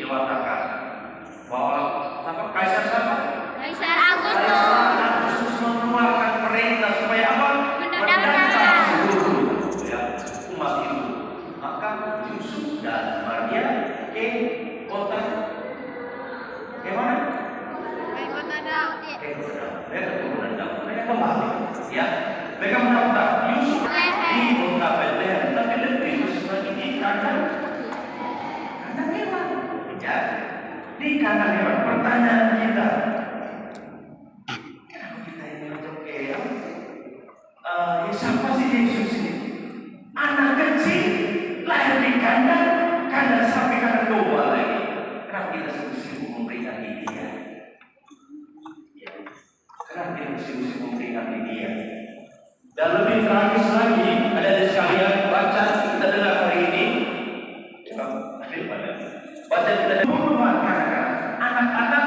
diwatakan bahwa Kaisar siapa? Kaisar Agustus. Agustus mengeluarkan perintah supaya apa? Mendamaikan seluruh umat itu. Maka Yusuf dan Maria ke kota mana? Ke kota Daud. Mereka keturunan Daud. Mereka kembali, ya. Mereka mendaftar Yusuf di kota Bethlehem, tapi lebih khusus lagi di kandang hewan. Ya, di kandang hewan. Pertanyaan kita, kenapa kita ini macam kayak siapa sih Yesus ini? Anak kecil lahir di kandang sapi, kandang domba lagi. Kenapa kita sibuk memperingati dia? Ya. Kenapa kita sibuk memperingati dia? Dan lebih tragis lagi, ada di sekalian baca kita dengar hari ini. Baca kita dengar anak-anak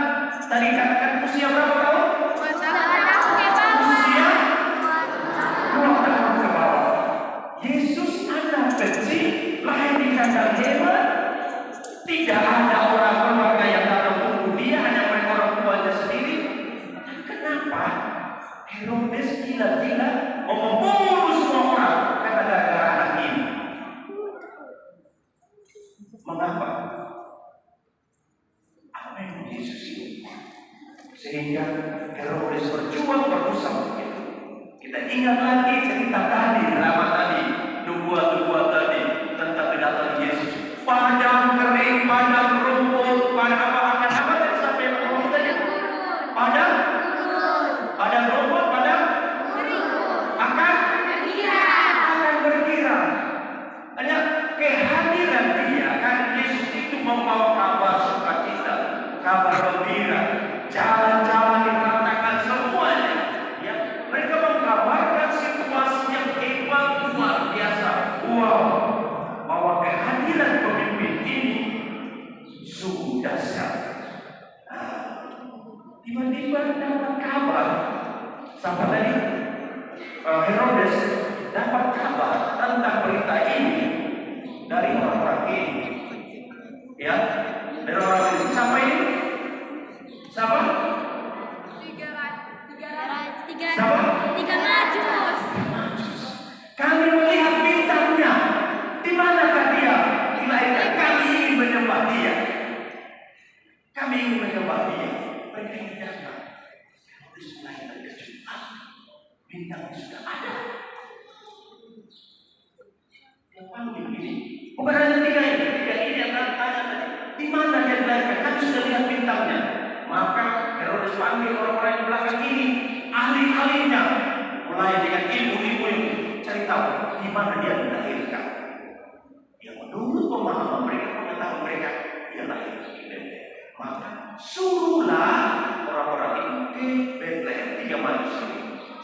tadi katakan usia berapa tahun? Usia 2 tahun ke bawah. Yesus anak kecil lahir di kandang hewan. Tidak ada orang keluarga yang datang tunggu dia, hanya mereka orang tuanya sendiri. Kenapa Herodes gila-gila mau membunuh semua orang karena gara-gara anak ini? Mengapa? Apa yang Yesus ini? Sehingga Herodes berjuang berusaha begitu. Kita ingat lagi cerita tadi, drama tadi, nubuat tadi tentang kedatangan Yesus. Padang kering, padang rumput, padang apa tadi sampai yang tadi? Padang rumput, padang akan bergira. Hanya kehadiran dia, kan Yesus itu membawa kabar sukacita, kabar gembira, jalan-jalan diratakan semuanya. Ya, mereka menggambarkan situasi yang hebat luar biasa. Wow, bahwa kehadiran pemimpin ini sungguh dahsyat. Tiba-tiba dapat kabar, sampai tadi Herodes dapat kabar tentang berita ini dari orang-orang ini. Ya, dari orang ini. Siapa ini? Siapa? Tiga Majus. Kami melihat bintangnya. Di manakah dia? Dilahirkan. Kami ingin menyembah dia. Mereka ingin datang. Herodes melahirkan kejutan. Bintangnya sudah ada. Yang panggil ini bukan hanya tiga ini yang tanya tadi. Di mana dia dilahirkan? Kami sudah lihat bintangnya. Maka Herodes panggil orang-orang yang belakang ini, ahli-ahlinya, mulai dengan ibu-ibu yang cari tahu di mana dia dilahirkan. Yang menurut pemahaman mereka, pengetahuan mereka, dia lahir di Bethlehem. Maka suruhlah orang-orang itu ke Bethlehem, 3 manusia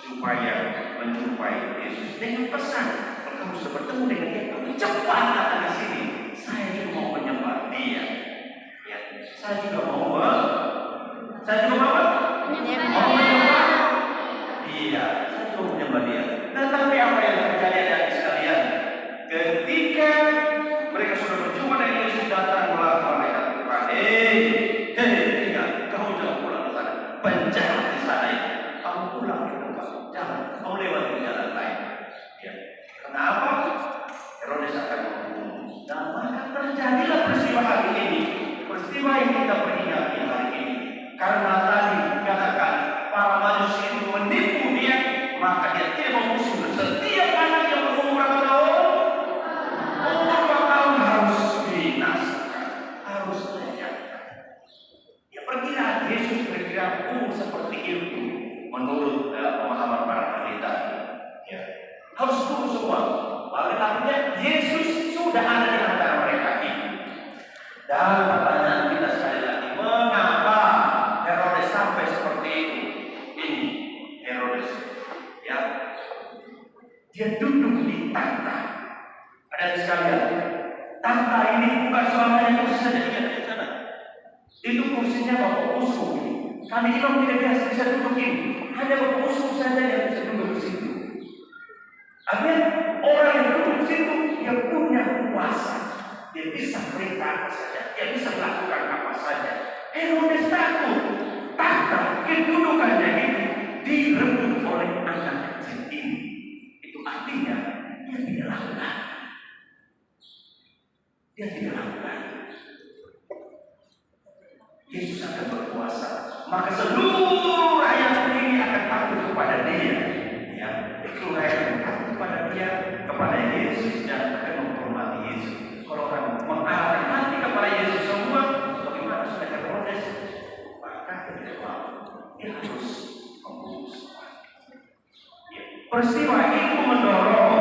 supaya menjumpai Yesus dengan pesan, kalau kamu sudah bertemu dengan dia, kamu cepat datang ke sini. Saya juga mau menyembah dia. Ya, saya juga mau menyembah dia. Tetapi apa yang terjadi dari sekalian? Ketika mereka sudah berjumpa dengan Yesus, datanglah mereka Tuhan. Kamu jangan pulang ke sana. Penjahat di sana. Kamu pulang ke tempat. Jangan. Kamu lewat di jalan lain. Ya. Kenapa? Herodes akan membunuh. Dan maka terjadilah peristiwa hari ini. Peristiwa yang kita peringati hari ini. Karena tadi dikatakan para manusia itu menipu dia, maka dia tidak mau musuh. Setiap anak yang berumur berapa tahun? Umur 4 tahun harus dibinasakan, harus dilenyapkan. Ya, perkiraan Yesus kira-kira seperti itu menurut pemahaman para ahli tadi. Ya, harus bunuh semua. Artinya Yesus sudah ada di antara mereka ini. Dan pertanyaan kita sekali lagi, mengapa Herodes sampai seperti itu? Ini Herodes, ya, dia duduk di tahta. Ada di sekalian, tahta ini bukan soalnya kursi saja di sana. Itu kursinya Bapak Uskup. Kami imam tidak biasa bisa duduk ini, hanya Bapak Uskup saja yang bisa duduk di situ. Artinya orang yang duduk di situ dia punya kuasa, dia bisa perintah saja. dia bisa melakukan apa saja. Herodes takut, tahta kedudukannya itu direbut oleh anak kecil ini. Itu artinya dia tidak lakukan. Dia tidak lakukan. Yesus akan berkuasa, maka seluruh rakyat ini akan takut kepada dia. Ya, seluruh rakyat akan takut kepada dia, kepada Yesus, dan akan menghormati Yesus. Kalau orang mengarahkan hati kepada Yesus semua, bagaimana sudah Herodes? Maka tidak mau. Dia harus membunuh semua. Ya. Peristiwa itu mendorong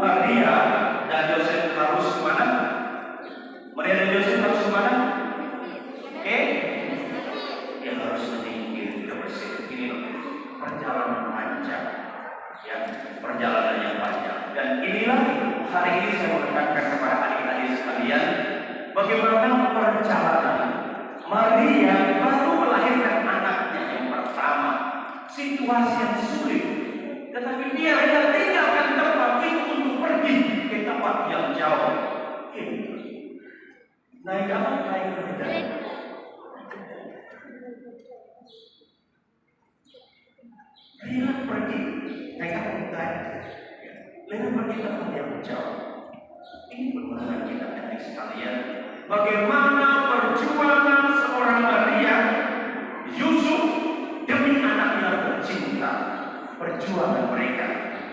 Maria dan Yosef harus kemana? Maria dan Yosef harus kemana? Dia harus menyingkir, tidak bersih. Ini loh, perjalanan panjang, ya, perjalanan yang panjang. Dan inilah hari ini saya menekankan kepada adik-adik sekalian, bagaimana perjalanan Maria baru melahirkan anaknya yang pertama, situasi yang sulit, tetapi dia hanya tinggalkan tempat itu untuk pergi ke tempat yang jauh. Naik apa? Naik kereta. Dia pergi, naik kereta. Dia pergi ke tempat yang jauh. Ini benar kita adik sekalian. Bagaimana perjuangan seorang Maria, Yusuf demi anaknya tercinta. Perjuangan mereka.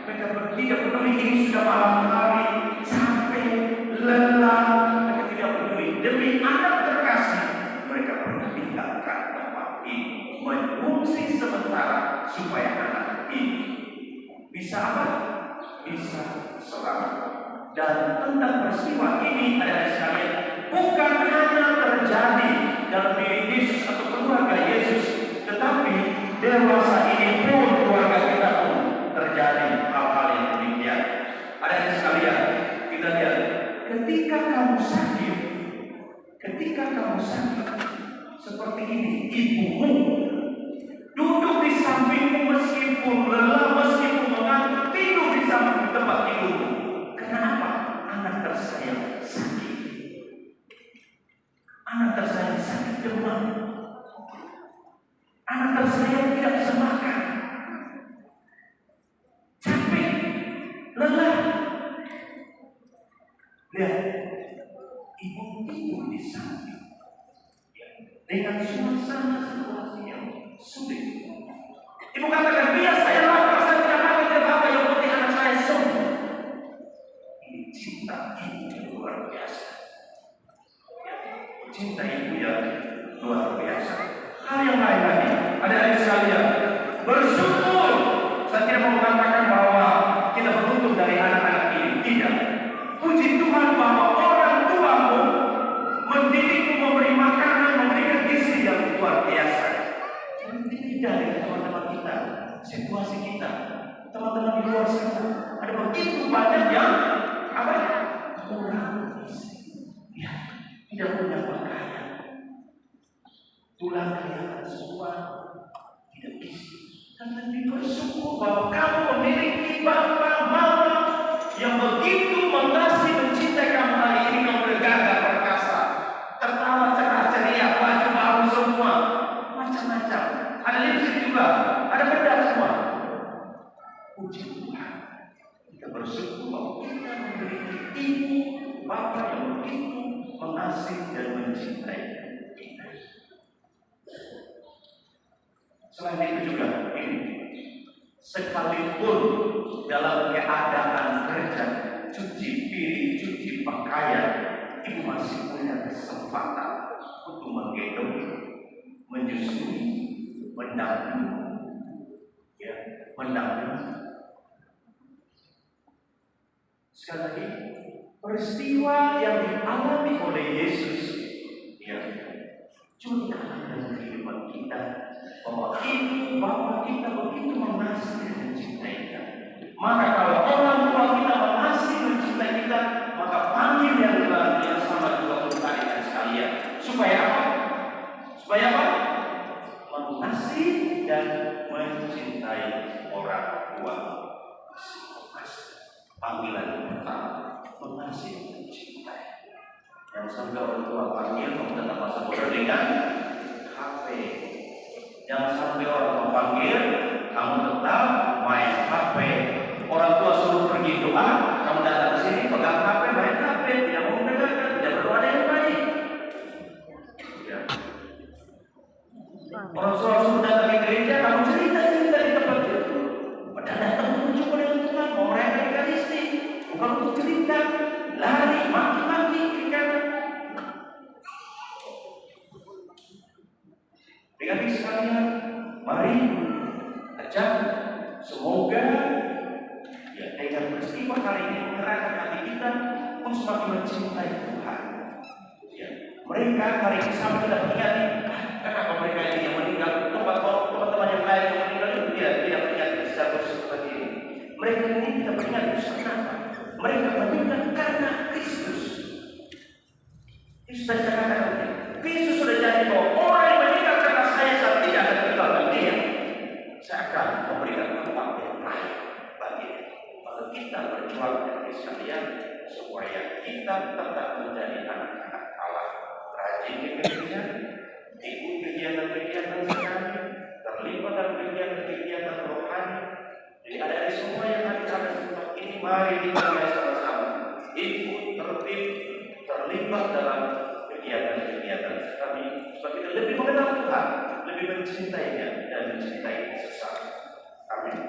Mereka tidak peduli ini sudah malam hari, capek, lelah. Mereka tidak peduli demi anak terkasih. Mereka meninggalkan tempat ini, mengungsi sementara supaya anak ini bisa apa? Bisa selamat. Dan tentang peristiwa ini adalah sekalian, bukan hanya terjadi dalam diri Yesus atau keluarga Yesus, tetapi dewasa ini pun keluarga kita pun terjadi hal-hal yang demikian. Ada sekalian, kita lihat ketika kamu sakit, seperti ini, ibumu duduk di sampingmu meskipun lelah, meskipun mengantuk, tidur di samping tempat tidurmu. Kenapa? Anak tersayang sakit. Anak tersayang sakit demam. Anak tersayang tidak bisa makan. Capek, lelah. Lihat, ibu tidur di samping. Dengan suasana situasi yang sulit. Ibu katakan, biar saya lapar, saya tidak makan, tidak apa, yang penting anak saya sembuh. Ini cinta ibu yang luar biasa. Cinta ibu yang luar biasa. Hal yang lain lagi, ada adik sekalian, bersyukur. Saya tidak mau mengatakan bahwa kita beruntung dari anak-anak ini. Tidak. Puji Tuhan bahwa orang tuamu mendidikmu, memberi makanan, memberikan gizi yang luar biasa. Tidak dari teman-teman kita, situasi kita, teman-teman di luar sana, ada begitu banyak yang apa? Kurang gizi, ya, tidak punya makanan, tulang kelihatan semua tidak gizi. Dan lebih bersyukur bahwa kamu memiliki bapak mama yang begitu mengasihi, mencintai kamu. Hari ini kamu bergagah perkasa, tertawa cerah ceria, baju baru semua, macam-macam. Ada lipstick juga, ada bedak semua. Puji Tuhan, kita bersyukur bahwa kita memiliki ibu bapak yang begitu mengasihi dan mencintai kita. Selain itu juga ini, sekalipun dalam keadaan kerja, cuci piring, cuci pakaian, ibu masih punya kesempatan untuk menggendong, menyusui, mendampingi, ya, mendampingi. Sekali lagi, peristiwa yang dialami oleh Yesus, ya, cuma dalam kehidupan kita, bahwa ibu bapak kita begitu mengasihi dan mencintai kita. Maka kalau orang tua kita mengasihi dan mencintai kita, maka panggil yang sama juga untuk kalian sekalian. Supaya apa? Supaya apa? Mengasihi dan mencintai orang tua. Panggilan yang pertama, mengasihi dan mencintai. Yang sampai orang tua panggil kamu tetap masa bodoh dengan HP. Yang sampai orang tua panggil kamu tetap main HP. Orang tua suruh pergi doa, kamu datang ke sini pegang HP, main HP, tidak mau mendengarkan, tidak berdoa dengan baik. Ya. Orang tua suruh datang ke gereja, kamu cerita di tempat itu. Padahal datang menuju dengan Tuhan, mau mereka legalistik, bukan untuk cerita, lari, maki-maki, ikan. Dengan sekalian, mari ajak semoga ya dengan peristiwa kali ini mengerahkan hati kita untuk semakin mencintai Tuhan. Ya, mereka hari ini sama tidak mengingat kenapa mereka ini yang meninggal, teman-teman yang lain yang meninggal itu tidak mengingat status seperti ini. Mereka ini tidak mengingat kenapa? Mereka meninggal karena Kristus. Kristus sudah katakan, Kristus sudah jadi bahwa orang yang meninggal karena saya tidak akan tinggalkan dia. Saya akan memberikan tempat yang lain bagi dia. Lalu kita berjuang dari sekalian supaya kita tetap menjadi anak-anak Allah. Rajin di gereja, ikut kegiatan-kegiatan sekali, terlibat dalam kegiatan-kegiatan rohani. Jadi ada semua yang ada di tempat ini, mari kita mulai sama-sama ikut terlibat dalam kegiatan-kegiatan kami supaya kita lebih mengenal Tuhan, lebih mencintainya dan mencintai sesama. Amin.